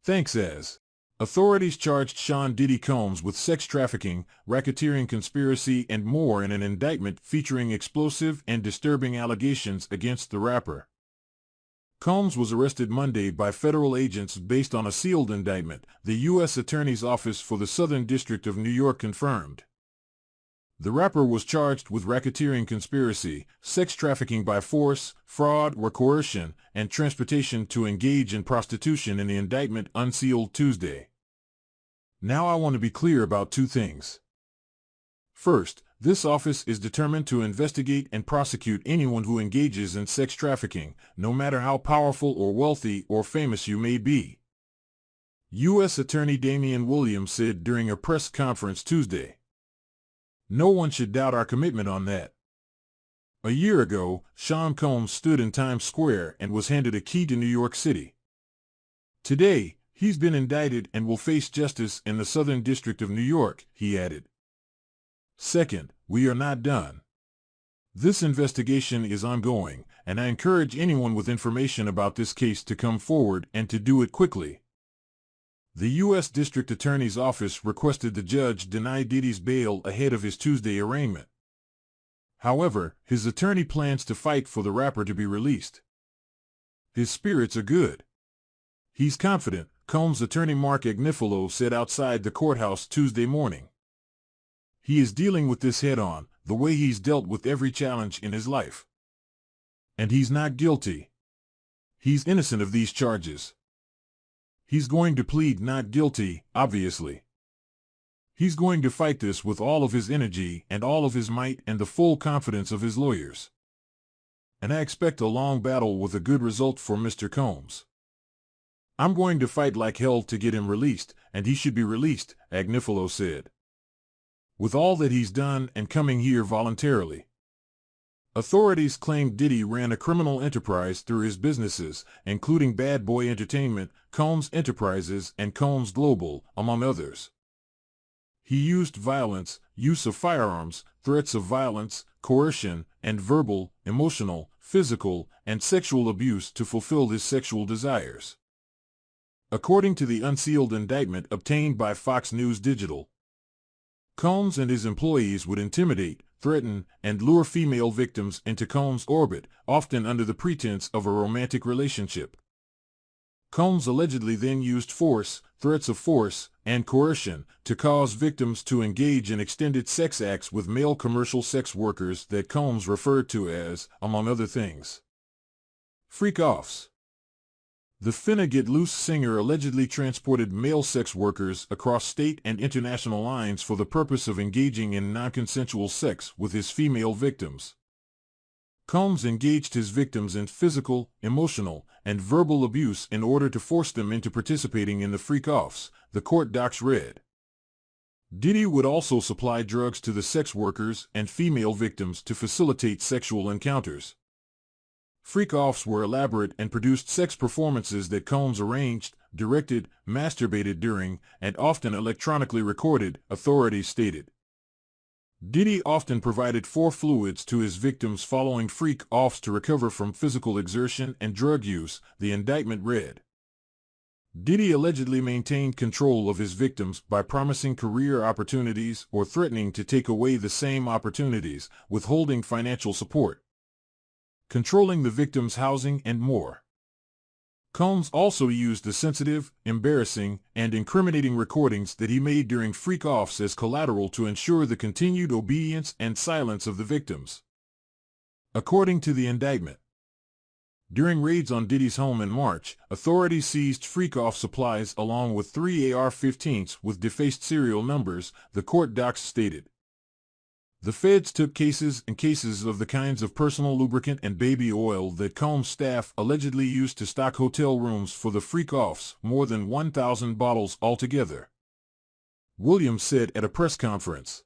Thanks as. Authorities charged Sean Diddy Combs with sex trafficking, racketeering conspiracy, and more in an indictment featuring explosive and disturbing allegations against the rapper. Combs was arrested Monday by federal agents based on a sealed indictment, the U.S. Attorney's Office for the Southern District of New York confirmed. The rapper was charged with racketeering conspiracy, sex trafficking by force, fraud or coercion, and transportation to engage in prostitution in the indictment unsealed Tuesday. Now I want to be clear about two things. First, this office is determined to investigate and prosecute anyone who engages in sex trafficking, no matter how powerful or wealthy or famous you may be. U.S. Attorney Damian Williams said during a press conference Tuesday. No one should doubt our commitment on that. A year ago, Sean Combs stood in Times Square and was handed a key to New York City. Today, he's been indicted and will face justice in the Southern District of New York, he added. Second, we are not done. This investigation is ongoing, and I encourage anyone with information about this case to come forward and to do it quickly. The U.S. District Attorney's Office requested the judge deny Diddy's bail ahead of his Tuesday arraignment. However, his attorney plans to fight for the rapper to be released. His spirits are good. He's confident, Combs' attorney Mark Agnifilo said outside the courthouse Tuesday morning. He is dealing with this head-on, the way he's dealt with every challenge in his life. And he's not guilty. He's innocent of these charges. He's going to plead not guilty, obviously. He's going to fight this with all of his energy and all of his might and the full confidence of his lawyers. And I expect a long battle with a good result for Mr. Combs. I'm going to fight like hell to get him released, and he should be released, Agnifilo said. With all that he's done and coming here voluntarily. Authorities claim Diddy ran a criminal enterprise through his businesses, including Bad Boy Entertainment, Combs Enterprises, and Combs Global, among others. He used violence, use of firearms, threats of violence, coercion, and verbal, emotional, physical, and sexual abuse to fulfill his sexual desires. According to the unsealed indictment obtained by Fox News Digital, Combs and his employees would intimidate, threaten, and lure female victims into Combs' orbit, often under the pretense of a romantic relationship. Combs allegedly then used force, threats of force, and coercion to cause victims to engage in extended sex acts with male commercial sex workers that Combs referred to as, among other things, freak-offs. The Finna Get Loose singer allegedly transported male sex workers across state and international lines for the purpose of engaging in non-consensual sex with his female victims. Combs engaged his victims in physical, emotional, and verbal abuse in order to force them into participating in the freak-offs, the court docs read. Diddy would also supply drugs to the sex workers and female victims to facilitate sexual encounters. Freak-offs were elaborate and produced sex performances that Combs arranged, directed, masturbated during, and often electronically recorded, authorities stated. Diddy often provided 4 fluids to his victims following freak-offs to recover from physical exertion and drug use, the indictment read. Diddy allegedly maintained control of his victims by promising career opportunities or threatening to take away the same opportunities, withholding financial support, controlling the victim's housing, and more. Combs also used the sensitive, embarrassing, and incriminating recordings that he made during freak-offs as collateral to ensure the continued obedience and silence of the victims. According to the indictment, during raids on Diddy's home in March, authorities seized freak-off supplies along with 3 AR-15s with defaced serial numbers, the court docs stated. The feds took cases and cases of the kinds of personal lubricant and baby oil that Combs' staff allegedly used to stock hotel rooms for the freak-offs, more than 1,000 bottles altogether, Williams said at a press conference.